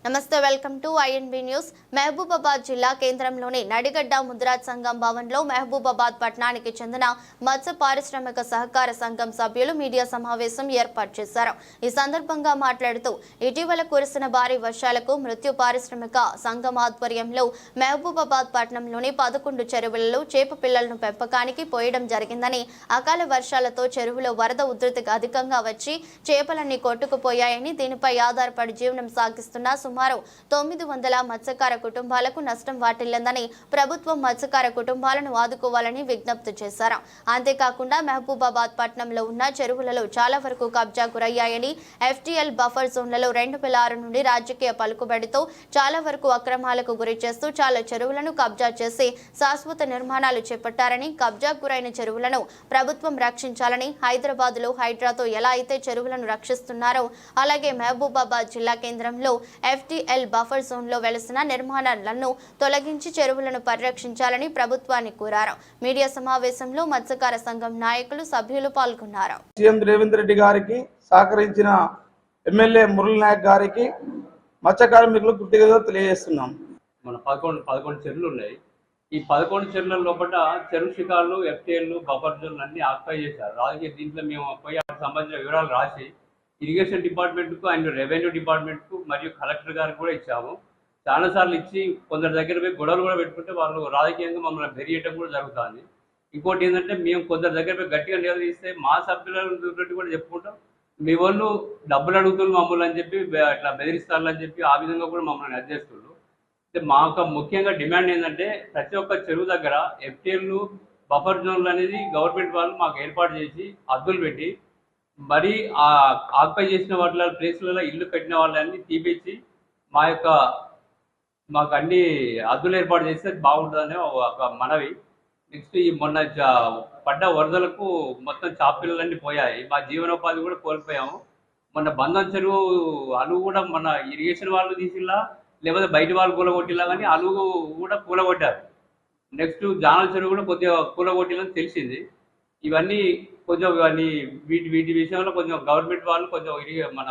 నమస్తే welcome to INB news. Mahabubabad జిల్లా కేంద్రంలోని నడిగడ్డ ముద్రాజ్ సంఘం భవన్లో మహబూబాబాద్ పట్టణానికి చెందిన మత్స్య పారిశ్రామిక సహకార సంఘం సభ్యులు మీడియా సమావేశం ఏర్పాటు చేశారు. ఈ సందర్భంగా మాట్లాడుతూ ఇటీవల కురిసిన భారీ వర్షాలకు మృత్యు పారిశ్రామిక సంఘం ఆధ్వర్యంలో మహబూబాబాద్ పట్టణంలోని 11 చెరువులలో చేప పిల్లలను పెంపకానికి పోయడం జరిగిందని, అకాల వర్షాలతో చెరువులో వరద ఉధృతి అధికంగా వచ్చి చేపలన్నీ కొట్టుకుపోయాయని, దీనిపై ఆధారపడి జీవనం సాగిస్తున్న సుమారు 900 మత్స్యకార కుటుంబాలకు నష్టం వాటిల్లిందని, ప్రభుత్వం మత్స్యకార కుటుంబాలను ఆదుకోవాలని విజ్ఞప్తి చేశారు. అంతేకాకుండా మహబూబాబాద్ పట్టణంలో ఉన్న చెరువులలో చాలా వరకు కబ్జా గురయ్యాయని, FTL బఫర్ జోన్లలో 2006 నుండి రాజకీయ పలుకుబడితో చాలా వరకు అక్రమాలకు గురి చేస్తూ చాలా చెరువులను కబ్జా చేసి శాశ్వత నిర్మాణాలు చేపట్టారని, కబ్జా గురైన చెరువులను ప్రభుత్వం రక్షించాలని, హైదరాబాద్లో హైడ్రాతో ఎలా అయితే చెరువులను రక్షిస్తున్నారో అలాగే మహబూబాబాద్ జిల్లా కేంద్రంలో FTL బఫర్ జోన్లో వెలసిన నిర్మాణాలను తొలగించి చెరువులను పరిరక్షించాలని ప్రభుత్వాన్ని కోరారు. మీడియా సమావేశంలో మత్స్యకార సంఘం నాయకులు, సభ్యులు పాల్గొన్నారు. సీఎం రేవంత్ రెడ్డి గారికి సహకరించిన ఎమ్మెల్యే మురళీ నాయక్ గారికి మత్స్య కార్మికులకు కృతజ్ఞతలు తెలియజేస్తున్నాం. మన 11 చెరువులు ఉన్నాయి. ఈ 11 చెరువుల లోపల చెరువు శిఖార్లు, FTL బఫర్ జోన్లు అన్ని ఆక్యుపై చేశారు. అలాగే దీంట్లో మేము పోయి సంబంధించిన వివరాలు రాసి ఇరిగేషన్ డిపార్ట్మెంట్కు అండ్ రెవెన్యూ డిపార్ట్మెంట్కు మరియు కలెక్టర్ గారికి కూడా ఇచ్చాము. చాలాసార్లు ఇచ్చి కొందరి దగ్గర పోయి గొడవలు కూడా పెట్టుకుంటే వాళ్ళు రాజకీయంగా మమ్మల్ని బెరియటం కూడా జరుగుతుంది. ఇంకోటి ఏంటంటే, మేము కొందరి దగ్గర పోయి గట్టిగా నిలదీస్తే మా సభ్యులను కూడా చెప్పుకుంటాం, మీ వాళ్ళు డబ్బులు అడుగుతున్నారు మమ్మల్ని అని చెప్పి అట్లా బెదిరిస్తారని చెప్పి ఆ విధంగా కూడా మమ్మల్ని అడ్జేస్తున్నారు. మా యొక్క ముఖ్యంగా డిమాండ్ ఏంటంటే, ప్రతి ఒక్క చెరువు దగ్గర FTL బఫర్ జోన్లు అనేది గవర్నమెంట్ వాళ్ళు మాకు ఏర్పాటు చేసి అద్దులు పెట్టి మరి ఆక్యుపై చేసిన వాటి ప్లేస్లలో ఇల్లు కట్టిన వాళ్ళని తీపిచ్చి మాకు అన్ని అద్దులు ఏర్పాటు చేస్తే బాగుంటుందని ఒక మనవి. నెక్స్ట్ ఈ మొన్న పడ్డ వరదలకు మొత్తం చాపిల్లలన్నీ పోయాయి. మా జీవనోపాధి కూడా కోల్పోయాము. మొన్న బంధం చెరువు అలుగు కూడా మన ఇరిగేషన్ వాళ్ళు తీసిల్లా లేకపోతే బయట వాళ్ళు కూలగొట్టిలా, కానీ అలుగు కూడా కూలగొట్టారు. నెక్స్ట్ జానల చెరువు కూడా కొద్దిగా కూలగొట్టిలని తెలిసింది. ఇవన్నీ కొంచెం వీటి విషయంలో కొంచెం గవర్నమెంట్ వాళ్ళు కొంచెం మన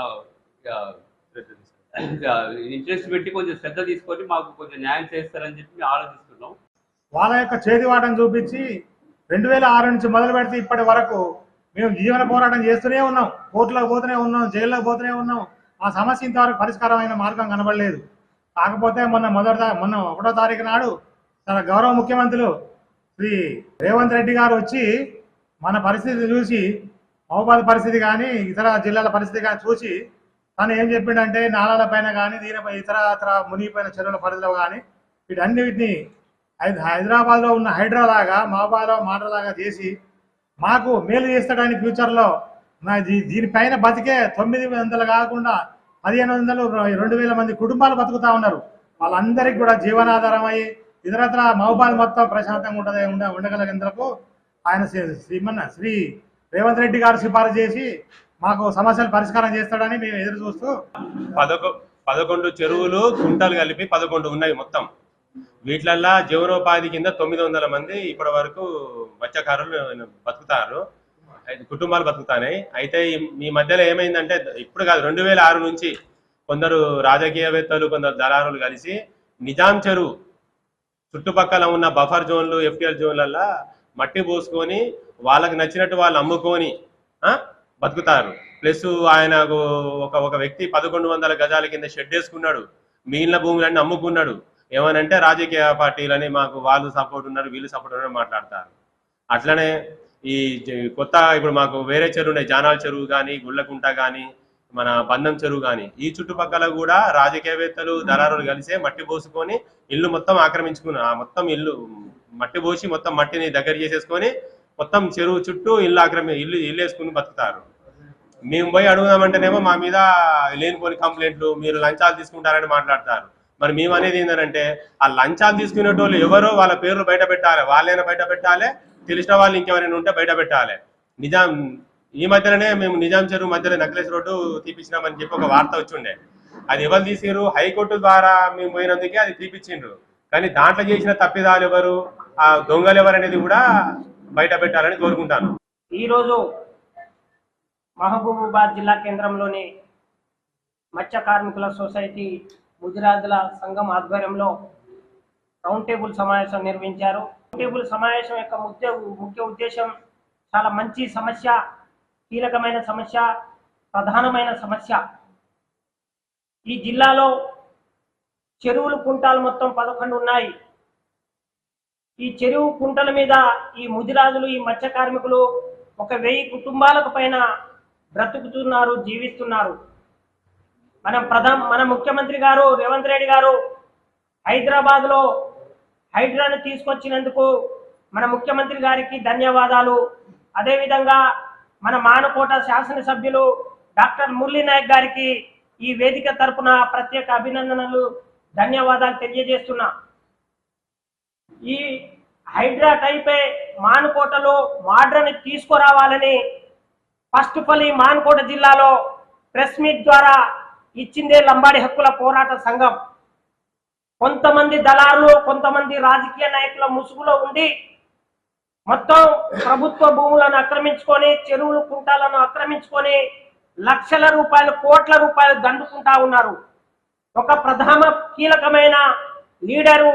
ఇంట్రెస్ట్ పెట్టి కొంచెం శ్రద్ధ తీసుకొని మాకు కొంచెం న్యాయం చేస్తారని చెప్పి మేము ఆలోచిస్తున్నాం. వాళ్ళ యొక్క చేతివాటం చూపించి 2006 నుంచి మొదలు పెడితే ఇప్పటి వరకు మేము జీవన పోరాటం చేస్తూనే ఉన్నాం. కోర్టులోకి పోతూనే ఉన్నాం, జైల్లోకి పోతూనే ఉన్నాం. ఆ సమస్య ఇంతవరకు పరిష్కారమైన మార్గం కనబడలేదు. కాకపోతే మొన్న 1వ తారీఖు నాడు తన గౌరవ ముఖ్యమంత్రులు శ్రీ రేవంత్ రెడ్డి గారు వచ్చి మన పరిస్థితి చూసి, మహబూబాబాద్ పరిస్థితి కానీ ఇతర జిల్లాల పరిస్థితి కానీ చూసి తను ఏం చెప్పిండంటే, నాలాల పైన కానీ దీనిపై ఇతర మునిగిపోయిన చెరువుల పరిధిలో కానీ వీటన్నిటిని హైదరాబాద్లో ఉన్న హైడ్రాలాగా మహబూబాబాద్లో మాటలాగా చేసి మాకు మేలు చేస్తాడని ఫ్యూచర్లో దీనిపైన బతికే 900 కాకుండా 1500, 2000 మంది కుటుంబాలు బతుకుతా ఉన్నారు. వాళ్ళందరికీ కూడా జీవనాధారం అయ్యి ఇతరత్ర మహబూబాబాద్ మొత్తం ప్రశాంతంగా ఉండగలిగేందుకు ఆయన శ్రీ రేవంత్ రెడ్డి గారు సిఫారసు చేసి మాకు సమస్యలు పరిష్కారం చేస్తాడని మేము ఎదురు చూస్తూ 11 చెరువులు కుంటలు కలిపి 11 ఉన్నాయి మొత్తం. వీటిలల్లా జీవనోపాధి కింద 900 మంది ఇప్పటి వరకు మత్స్యకారులు బతుకుతారు, కుటుంబాలు బతుకుతాయి. అయితే ఈ మధ్యలో ఏమైందంటే, ఇప్పుడు కాదు 2006 నుంచి కొందరు రాజకీయవేత్తలు, కొందరు దళారులు కలిసి నిజాం చెరువు చుట్టుపక్కల ఉన్న బఫర్ జోన్లు, FTL జోన్లల్లా మట్టి పోసుకొని వాళ్ళకి నచ్చినట్టు వాళ్ళు అమ్ముకొని బతుకుతారు. ప్లస్ ఆయనకు ఒక వ్యక్తి 1100 గజాల కింద షెడ్ వేసుకున్నాడు, మిగిలిన భూములన్నీ అమ్ముకున్నాడు. ఏమనంటే రాజకీయ పార్టీలని మాకు వాళ్ళు సపోర్ట్ ఉన్నారు, వీళ్ళు సపోర్ట్ ఉన్నారు మాట్లాడతారు. అట్లనే ఈ కొత్త ఇప్పుడు మాకు వేరే చెరువు ఉన్నాయి, జానాల చెరువు కానీ, గుళ్ళకుంట కానీ, మన బంధం చెరువు కానీ, ఈ చుట్టుపక్కల కూడా రాజకీయవేత్తలు, దళారులు కలిసే మట్టి పోసుకొని ఇల్లు మొత్తం ఆక్రమించుకున్న మొత్తం ఇల్లు మట్టి పోసి మొత్తం మట్టిని దగ్గర చేసేసుకొని మొత్తం చెరువు చుట్టూ ఇల్లు వేసుకుని బతుకుతారు. మేము పోయి అడుగుదామంటేనేమో మా మీద లేనిపోని కంప్లైంట్లు, మీరు లంచాలు తీసుకుంటారని మాట్లాడతారు. మరి మేము అనేది ఏంటంటే, ఆ లంచాలు తీసుకునేటోళ్ళు ఎవరో వాళ్ళ పేర్లు బయట పెట్టాలి, వాళ్ళైనా బయట పెట్టాలి, తెలిసిన వాళ్ళు ఇంకెవరైనా ఉంటే బయట పెట్టాలి. ఈ మధ్యలోనే మేము నిజాం చెరువు మధ్యలో నక్లెస్ రోడ్డు తీపించినామని చెప్పి ఒక వార్త వచ్చిండే. అది ఎవరు తీసిరు? హైకోర్టు ద్వారా మేము పోయినందుకే అది తీపిచ్చిండ్రు. కానీ దాంట్లో చేసిన తప్పిదాలు ఎవరు, ఆ దొంగలు ఎవరు అనేది కూడా బయట పెట్టాలని కోరుకుంటాను. ఈరోజు మహబూబాబాద్ జిల్లా కేంద్రంలోని మత్స్య కార్మికుల సొసైటీ ముదిరాజుల సంఘం ఆధ్వర్యంలో రౌండ్ టేబుల్ సమావేశం నిర్వహించారు. రౌండ్ టేబుల్ సమావేశం యొక్క ముఖ్య ఉద్దేశం చాలా మంచి సమస్య, కీలకమైన సమస్య, ప్రధానమైన సమస్య. ఈ జిల్లాలో చెరువులు కుంటాలు మొత్తం 11 ఉన్నాయి. ఈ చెరువు కుంటల మీద ఈ ముదిరాజులు, ఈ మత్స్య కార్మికులు 1000 కుటుంబాలకు పైన బ్రతుకుతున్నారు, జీవిస్తున్నారు. మన ముఖ్యమంత్రి గారు రేవంత్ రెడ్డి గారు హైదరాబాద్లో హైడ్రాను తీసుకొచ్చినందుకు మన ముఖ్యమంత్రి గారికి ధన్యవాదాలు. అదేవిధంగా మన మానకోట శాసనసభ్యులు డాక్టర్ మురళీ నాయక్ గారికి ఈ వేదిక తరపున ప్రత్యేక అభినందనలు, ధన్యవాదాలు తెలియజేస్తున్నా. ఈ హైడ్రా టైపే మానకోటలో మోడ్రన్ తీసుకురావాలని ఫస్ట్ ఆఫ్ ఆల్ ఈ మానకోట జిల్లాలో ప్రెస్ మీట్ ద్వారా ఇచ్చిందే లంబాడి హక్కుల పోరాట సంఘం. కొంతమంది దళారులు, కొంతమంది రాజకీయ నాయకుల ముసుగులో ఉండి మొత్తం ప్రభుత్వ భూములను ఆక్రమించుకొని, చెరువులు కుంటాలను ఆక్రమించుకొని లక్షల రూపాయలు, కోట్ల రూపాయలు దండుకుంటా ఉన్నారు. ఒక ప్రధాన కీలకమైన లీడరు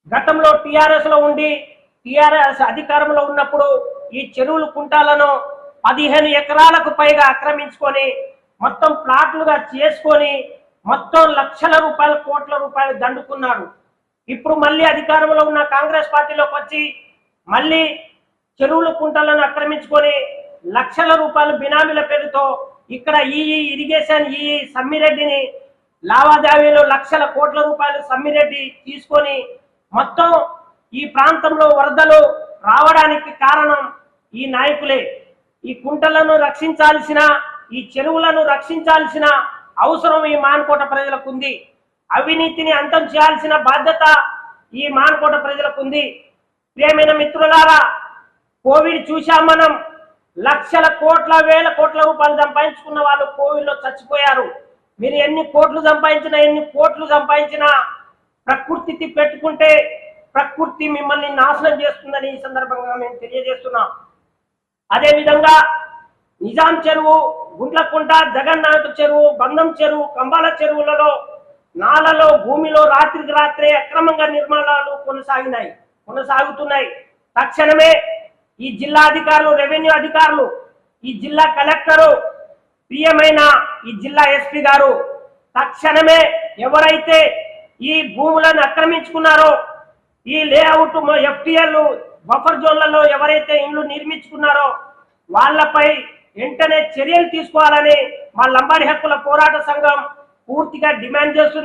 గతంలో టిఆర్ఎస్ లో ఉండి, టిఆర్ఎస్ అధికారంలో ఉన్నప్పుడు ఈ చెరువులు కుంటాలను 15 ఎకరాలకు పైగా ఆక్రమించుకొని మొత్తం ప్లాట్లుగా చేసుకొని మొత్తం లక్షల రూపాయలు, కోట్ల రూపాయలు దండుకున్నాడు. ఇప్పుడు మళ్ళీ అధికారంలో ఉన్న కాంగ్రెస్ పార్టీలోకి వచ్చి మళ్ళీ చెరువులు కుంటలను ఆక్రమించుకొని లక్షల రూపాయలు బినామీల పేరుతో ఇక్కడ ఈ ఇరిగేషన్ ఈ సమ్మిరెడ్డిని లావాదేవీలు లక్షల కోట్ల రూపాయలు సమ్మిరెడ్డి తీసుకొని మొత్తం ఈ ప్రాంతంలో వరదలు రావడానికి కారణం ఈ నాయకులే. ఈ కుంటలను రక్షించాల్సిన, ఈ చెరువులను రక్షించాల్సిన అవసరం ఈ మానకోట ప్రజలకు ఉంది. అవినీతిని అంతం చేయాల్సిన బాధ్యత ఈ మానకోట ప్రజలకు ఉంది. ప్రియమైన మిత్రులారా, కోవిడ్ చూశాం మనం. లక్షల కోట్ల, వేల కోట్ల రూపాయలు సంపాదించుకున్న వాళ్ళు కోవిడ్లో చచ్చిపోయారు. మీరు ఎన్ని కోట్లు సంపాదించినా ప్రకృతి పెట్టుకుంటే ప్రకృతి మిమ్మల్ని నాశనం చేస్తుందని ఈ సందర్భంగా మేము తెలియజేస్తున్నాం. అదేవిధంగా నిజాం చెరువు, గుండ్లకుంట, జగన్నాథ చెరువు, బంధం చెరువు, కంబాల చెరువులలో నాలలో భూమిలో రాత్రికి రాత్రే అక్రమంగా నిర్మాణాలు కొనసాగుతున్నాయి. తక్షణమే ఈ జిల్లా అధికారులు, రెవెన్యూ అధికారులు, ఈ జిల్లా కలెక్టరు, ప్రియమైన ఈ జిల్లా ఎస్పీ గారు తక్షణమే ఎవరైతే ఈ భూములను ఆక్రమించుకున్నారో, ఈ లేఅవుట్ ఎఫ్టీఎల్ బఫర్ జోన్లలో ఎవరైతే ఇళ్లు నిర్మించుకున్నారో వాళ్ళపై వెంటనే చర్యలు తీసుకోవాలని మా లంబాడి హక్కుల పోరాట సంఘం పూర్తిగా డిమాండ్ చేస్తుంది.